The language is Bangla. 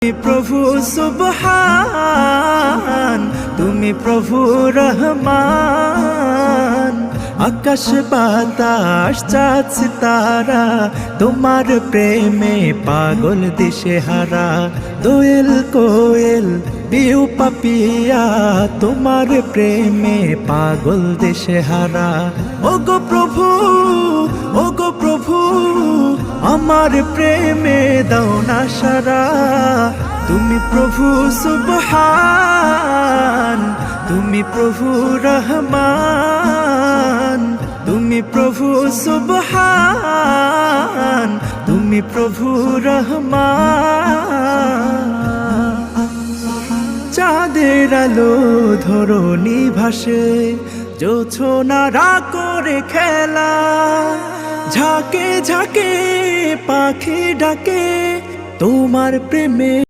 प्रभु सुबहान তুমি প্রভু রহমান আকাশ বাতাস চাঁদ সিতারা তোমার প্রেমে পাগল দিশেহারা দোয়েল কোয়েল বিউ পাপিয়া তোমার প্রেমে পাগল দিশেহারা ওগো প্রভু আমার প্রেমে দাও না সারা তুমি প্রভু সুবহান তুমি প্রভু রহমান তুমি প্রভু সুবহান তুমি প্রভু রহমান চাঁদের আলো ধরণী ভাসে জোছনারা করে খেলা ঝাঁকে ঝাঁকে পাখি ডাকে তোমার প্রেমে।